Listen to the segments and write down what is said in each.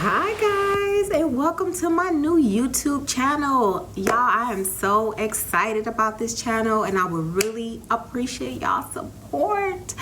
Hi guys, and welcome to my new YouTube channel. Y'all, I am so excited about this channel and I would really appreciate y'all support.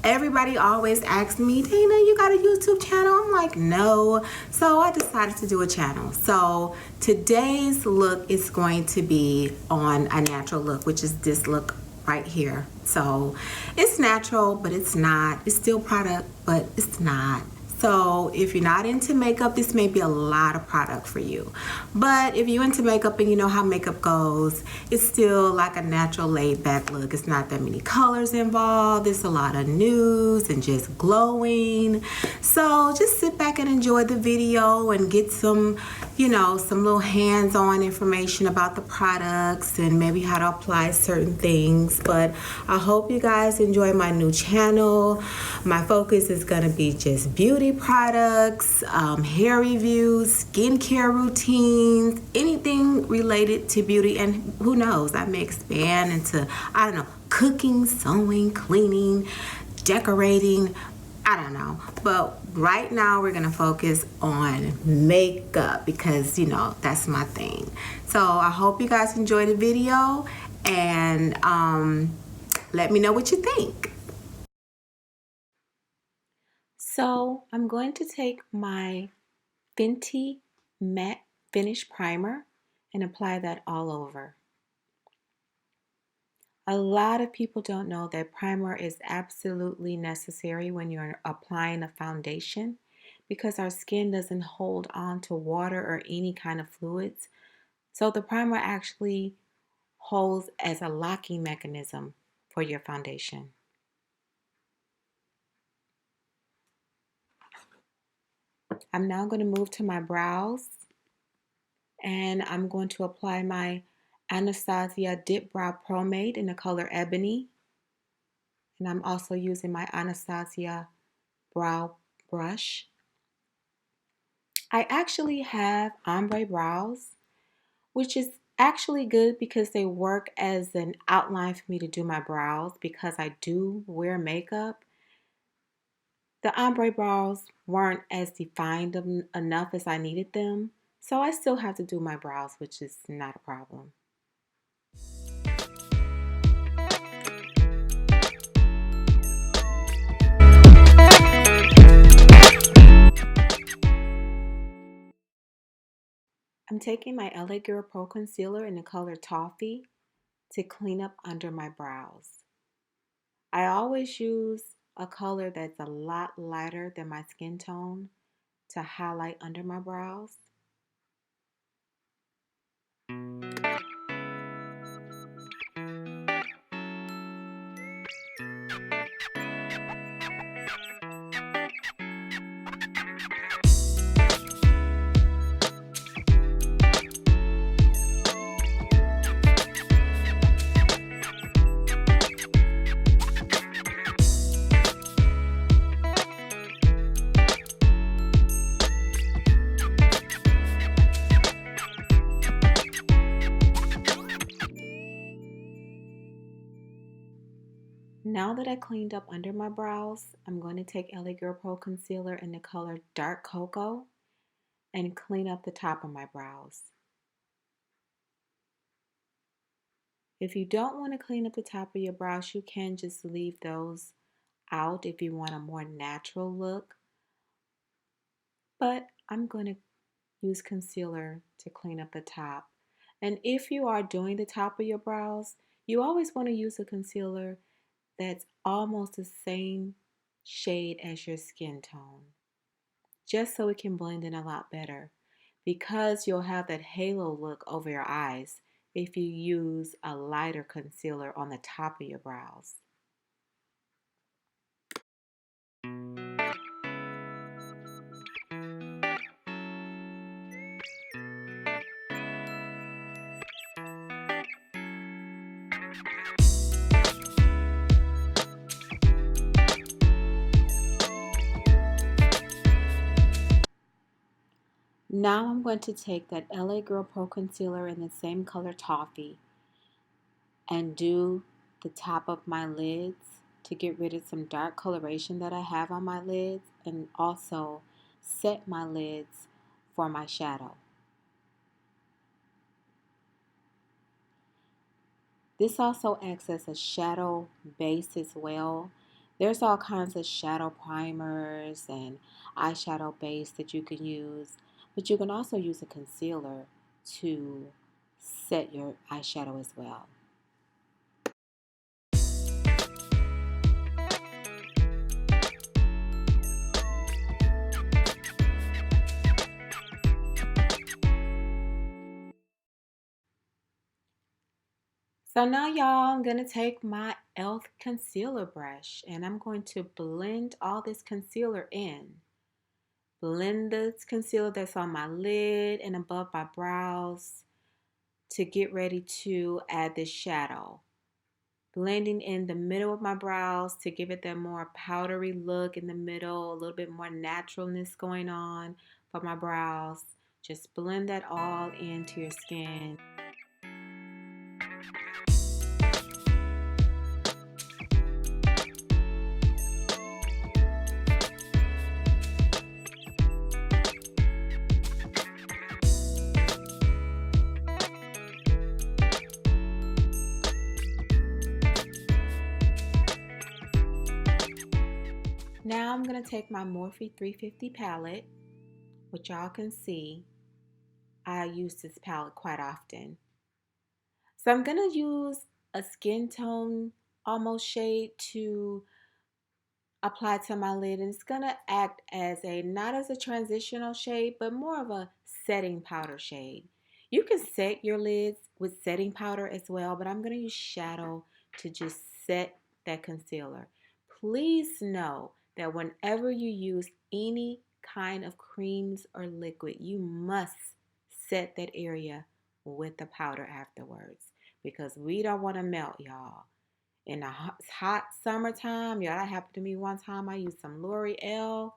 Everybody always asks me, Tina, you got a YouTube channel? I'm like, no. So I decided to do a channel. So today's look is going to be on a natural look, which is this look right here. So it's natural, but it's not. It's still product, but it's not. So if you're not into makeup, this may be a lot of product for you. But if you're into makeup and you know how makeup goes, it's still like a natural laid back look. It's not that many colors involved. It's a lot of nudes and just glowing. So just sit back and enjoy the video and get some, some little hands-on information about the products and maybe how to apply certain things. But I hope you guys enjoy my new channel. My focus is gonna be just beauty products, hair reviews, skincare routines, anything related to beauty, and who knows, I may expand into, I don't know, cooking, sewing, cleaning, decorating, I don't know. But right now we're gonna focus on makeup because that's my thing. So I hope you guys enjoy the video and let me know what you think. So I'm going to take my Fenty Matte Finish Primer and apply that all over. A lot of people don't know that primer is absolutely necessary when you're applying a foundation because our skin doesn't hold on to water or any kind of fluids. So the primer actually holds as a locking mechanism for your foundation. I'm now going to move to my brows and I'm going to apply my Anastasia Dipbrow Promade in the color Ebony. And I'm also using my Anastasia brow brush. I actually have ombre brows, which is actually good because they work as an outline for me to do my brows because I do wear makeup. The ombre brows weren't as defined enough as I needed them, so I still have to do my brows, which is not a problem. I'm taking my LA Girl Pro Concealer in the color Toffee to clean up under my brows. I always use a color that's a lot lighter than my skin tone to highlight under my brows. Now that I cleaned up under my brows, I'm going to take LA Girl Pro Concealer in the color Dark Cocoa and clean up the top of my brows. If you don't want to clean up the top of your brows, you can just leave those out if you want a more natural look. But I'm going to use concealer to clean up the top. And if you are doing the top of your brows, you always want to use a concealer that's almost the same shade as your skin tone, just so it can blend in a lot better, because you'll have that halo look over your eyes if you use a lighter concealer on the top of your brows. Now I'm going to take that LA Girl Pro Concealer in the same color Toffee and do the top of my lids to get rid of some dark coloration that I have on my lids, and also set my lids for my shadow. This also acts as a shadow base as well. There's all kinds of shadow primers and eyeshadow base that you can use, but you can also use a concealer to set your eyeshadow as well. So now y'all, I'm going to take my e.l.f. concealer brush and I'm going to blend all this concealer in. Blend this concealer that's on my lid and above my brows to get ready to add this shadow. Blending in the middle of my brows to give it that more powdery look in the middle, a little bit more naturalness going on for my brows. Just blend that all into your skin. Now I'm going to take my Morphe 350 palette, which y'all can see. I use this palette quite often. So I'm going to use a skin tone almost shade to apply to my lid, and it's going to act as not as a transitional shade, but more of a setting powder shade. You can set your lids with setting powder as well, but I'm going to use shadow to just set that concealer. Please know that whenever you use any kind of creams or liquid, you must set that area with the powder afterwards, because we don't want to melt, y'all. In the hot summertime, y'all, that happened to me one time. I used some L'Oreal.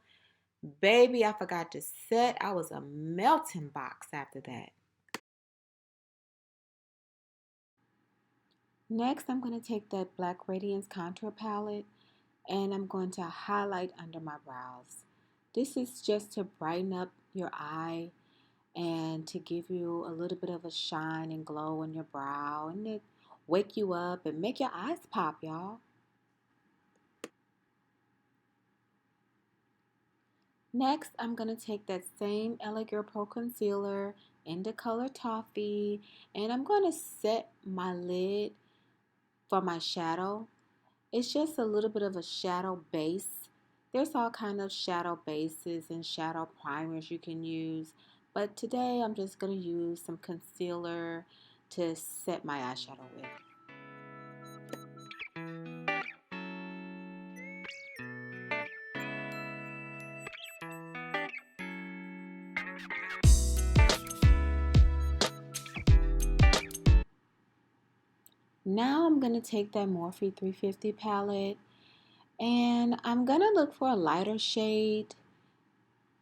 Baby, I forgot to set. I was a melting box after that. Next, I'm going to take that Black Radiance contour palette and I'm going to highlight under my brows. This is just to brighten up your eye and to give you a little bit of a shine and glow on your brow and to wake you up and make your eyes pop, y'all. Next, I'm going to take that same LA Girl Pro Concealer in the color Toffee, and I'm going to set my lid for my shadow. It's just a little bit of a shadow base. There's all kind of shadow bases and shadow primers you can use, but today I'm just going to use some concealer to set my eyeshadow with. Now I'm going to take that Morphe 350 palette and I'm going to look for a lighter shade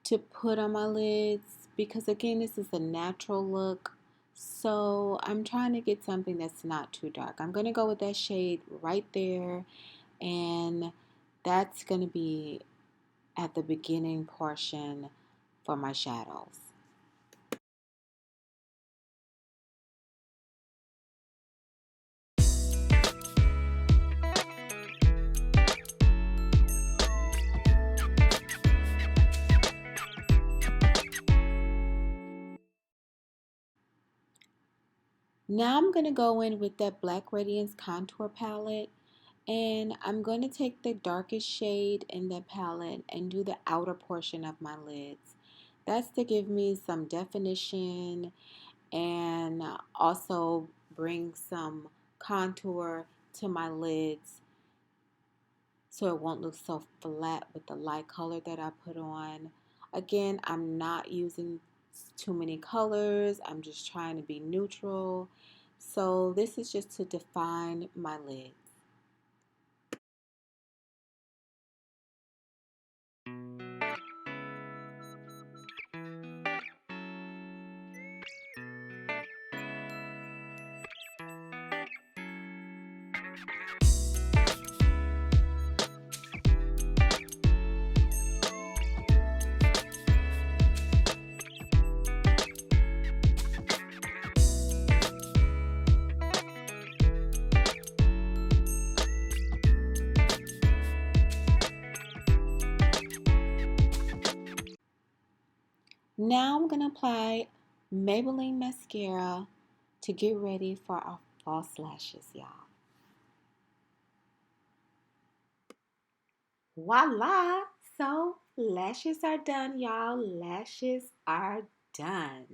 to put on my lids because again, this is a natural look. So I'm trying to get something that's not too dark. I'm going to go with that shade right there, and that's going to be at the beginning portion for my shadows. Now I'm going to go in with that Black Radiance Contour Palette, and I'm going to take the darkest shade in that palette and do the outer portion of my lids. That's to give me some definition and also bring some contour to my lids so it won't look so flat with the light color that I put on. Again, I'm not using too many colors. I'm just trying to be neutral. So this is just to define my lids. Now I'm going to apply Maybelline mascara to get ready for our false lashes, y'all. Voila! So lashes are done, y'all. Lashes are done.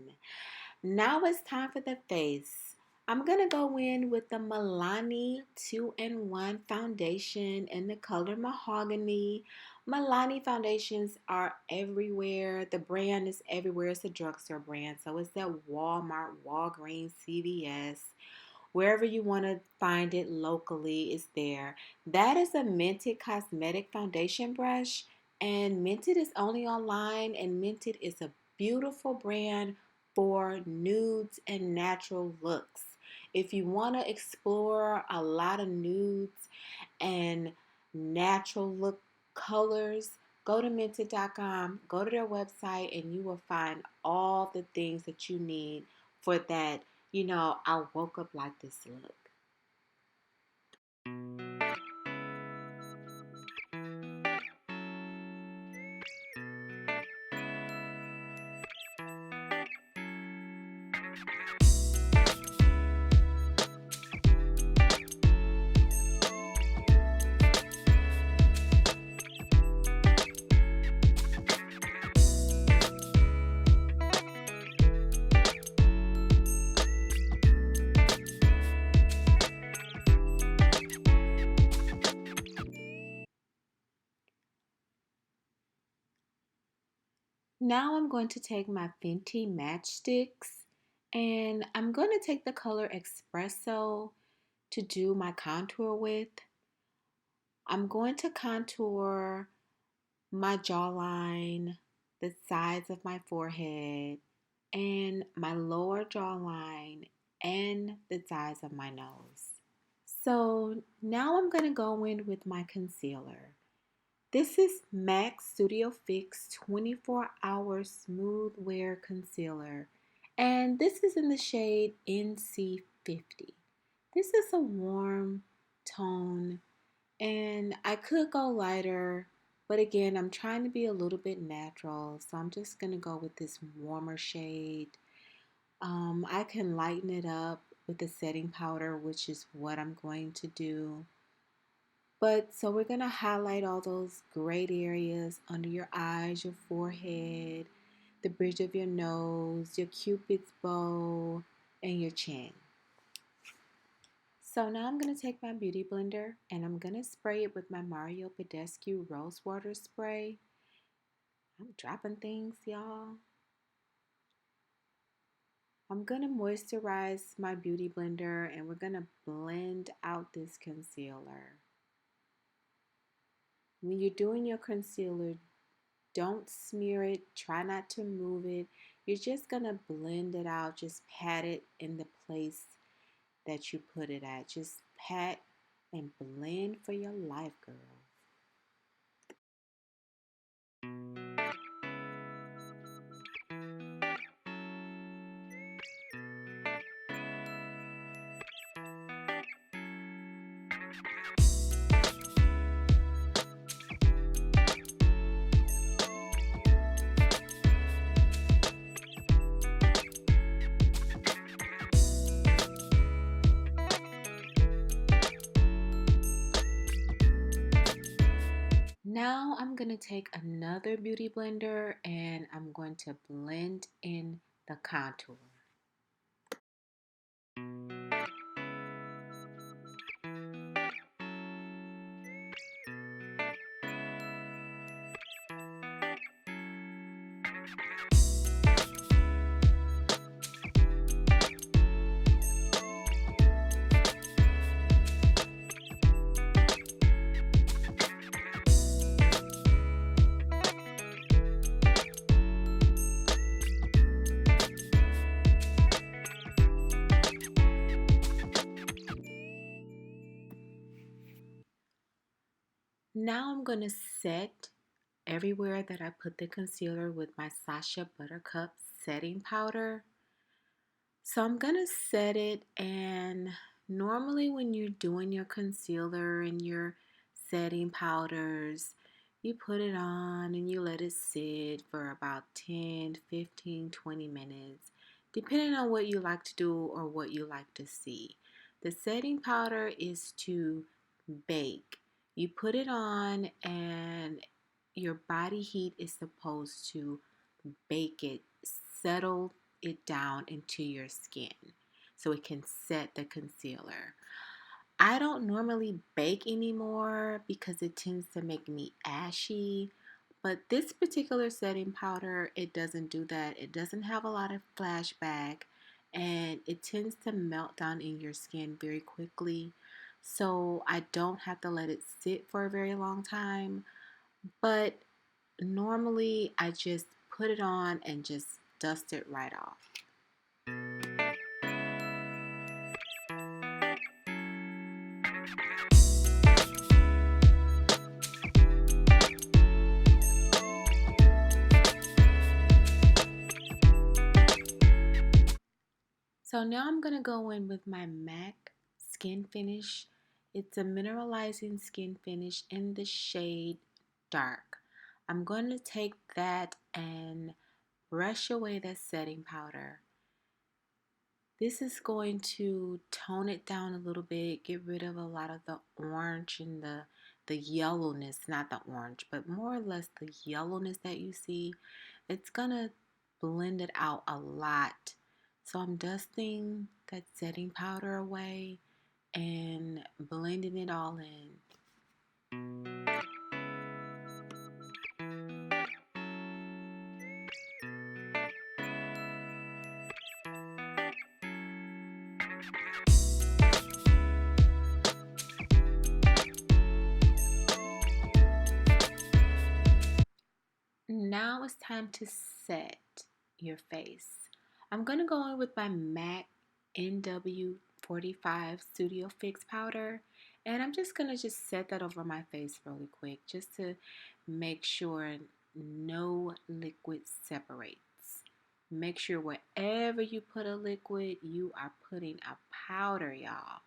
Now it's time for the face. I'm going to go in with the Milani 2-in-1 foundation in the color Mahogany. Milani foundations are everywhere. The brand is everywhere. It's a drugstore brand. So it's at Walmart, Walgreens, CVS. Wherever you want to find it locally, it's there. That is a Mented Cosmetic foundation brush. And Mented is only online. And Mented is a beautiful brand for nudes and natural looks. If you want to explore a lot of nudes and natural look colors, go to Mented.com, go to their website, and you will find all the things that you need for that. I woke up like this look. Now I'm going to take my Fenty matchsticks and I'm going to take the color Espresso to do my contour with. I'm going to contour my jawline, the sides of my forehead, and my lower jawline and the sides of my nose. So now I'm going to go in with my concealer. This is MAC Studio Fix 24-Hour Smooth Wear Concealer, and this is in the shade NC50. This is a warm tone, and I could go lighter, but again, I'm trying to be a little bit natural, so I'm just going to go with this warmer shade. I can lighten it up with the setting powder, which is what I'm going to do. But so we're going to highlight all those great areas under your eyes, your forehead, the bridge of your nose, your cupid's bow, and your chin. So now I'm going to take my beauty blender and I'm going to spray it with my Mario Badescu Rose Water Spray. I'm dropping things, y'all. I'm going to moisturize my beauty blender and we're going to blend out this concealer. When you're doing your concealer, don't smear it. Try not to move it. You're just going to blend it out. Just pat it in the place that you put it at. Just pat and blend for your life, girl. Now I'm going to take another beauty blender and I'm going to blend in the contour. Now I'm going to set everywhere that I put the concealer with my Sacha Buttercup setting powder. So I'm going to set it, and normally when you're doing your concealer and your setting powders, You put it on and you let it sit for about 10, 15, 20 minutes, depending on what you like to do or what you like to see. The setting powder is to bake. You put it on and your body heat is supposed to bake it, settle it down into your skin so it can set the concealer. I don't normally bake anymore because it tends to make me ashy, but this particular setting powder, it doesn't do that. It doesn't have a lot of flashback and it tends to melt down in your skin very quickly. So I don't have to let it sit for a very long time, but normally I just put it on and just dust it right off. So now I'm going to go in with my MAC Skin Finish. It's a mineralizing skin finish in the shade Dark. I'm going to take that and brush away that setting powder. This is going to tone it down a little bit, get rid of a lot of the orange and the yellowness, not the orange, but more or less the yellowness that you see. It's going to blend it out a lot. So I'm dusting that setting powder away and blending it all in. Now it's time to set your face. I'm going to go in with my MAC NW45 Studio Fix powder, and I'm just going to just set that over my face really quick just to make sure no liquid separates. Make sure wherever you put a liquid, you are putting a powder, y'all.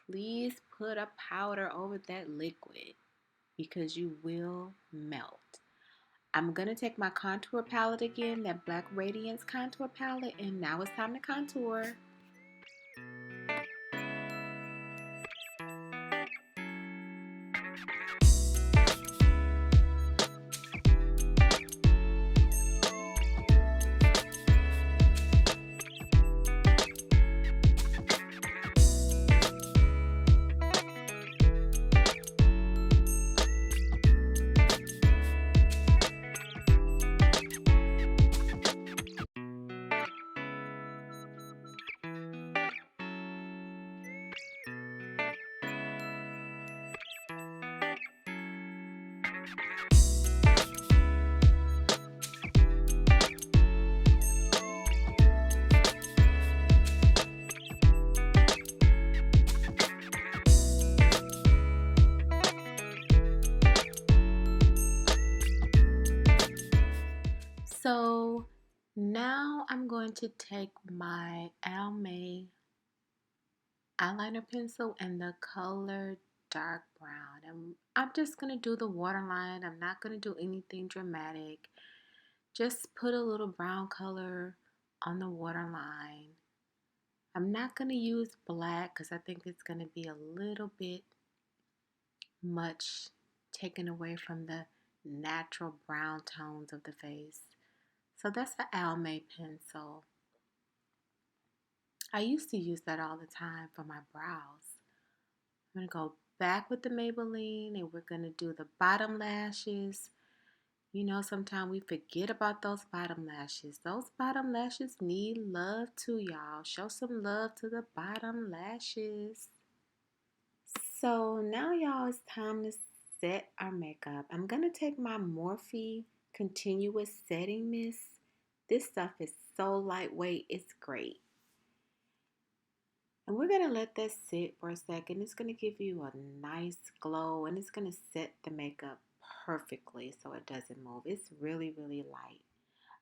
Please put a powder over that liquid because you will melt. I'm going to take my contour palette again, that Black Radiance contour palette, and now it's time to contour. So now I'm going to take my Almay eyeliner pencil in the color dark brown. And I'm just going to do the waterline. I'm not going to do anything dramatic. Just put a little brown color on the waterline. I'm not going to use black because I think it's going to be a little bit much taken away from the natural brown tones of the face. So that's the Almay pencil. I used to use that all the time for my brows. I'm going to go back with the Maybelline and we're going to do the bottom lashes. You know, sometimes we forget about those bottom lashes. Those bottom lashes need love too, y'all. Show some love to the bottom lashes. So now, y'all, it's time to set our makeup. I'm going to take my Morphe Continuous Setting Mist. This stuff is so lightweight, it's great. And we're going to let that sit for a second. It's going to give you a nice glow and it's going to set the makeup perfectly so it doesn't move. It's really, really light.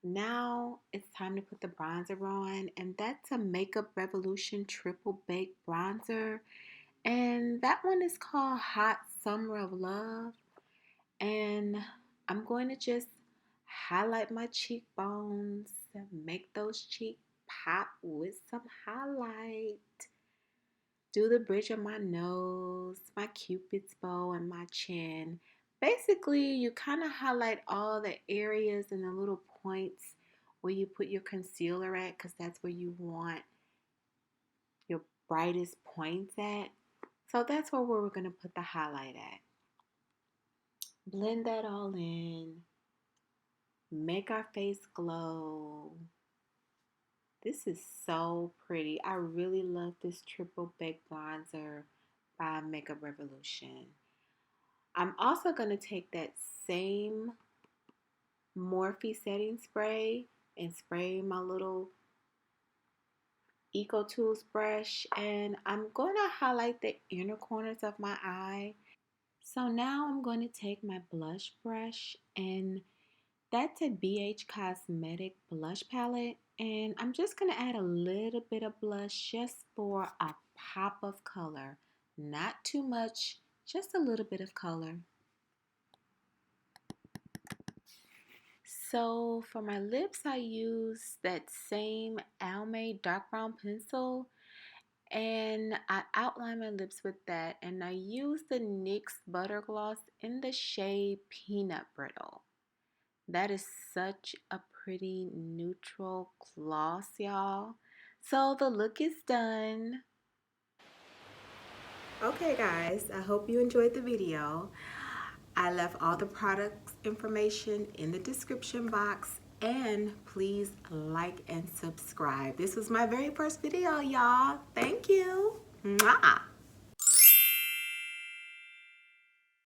Now it's time to put the bronzer on, and that's a Makeup Revolution Triple Baked Bronzer. And that one is called Hot Summer of Love. And I'm going to just highlight my cheekbones and make those cheeks pop with some highlight. Do the bridge of my nose, my cupid's bow, and my chin. Basically, you kind of highlight all the areas and the little points where you put your concealer at, because that's where you want your brightest points at. So that's where we're going to put the highlight at. Blend that all in. Make our face glow. This is so pretty. I really love this triple baked bronzer by Makeup Revolution. I'm also going to take that same Morphe setting spray and spray my little Eco Tools brush, and I'm going to highlight the inner corners of my eye. So now I'm going to take my blush brush, and that's a BH Cosmetic blush palette, and I'm just going to add a little bit of blush just for a pop of color. Not too much, just a little bit of color. So for my lips, I use that same Almay dark brown pencil, and I outline my lips with that, and I use the NYX Butter Gloss in the shade Peanut Brittle. That is such a pretty neutral gloss, y'all. So the look is done. Okay guys, I hope you enjoyed the video. I left all the product information in the description box, and please like and subscribe. This was my very first video, y'all. Thank you. Mwah.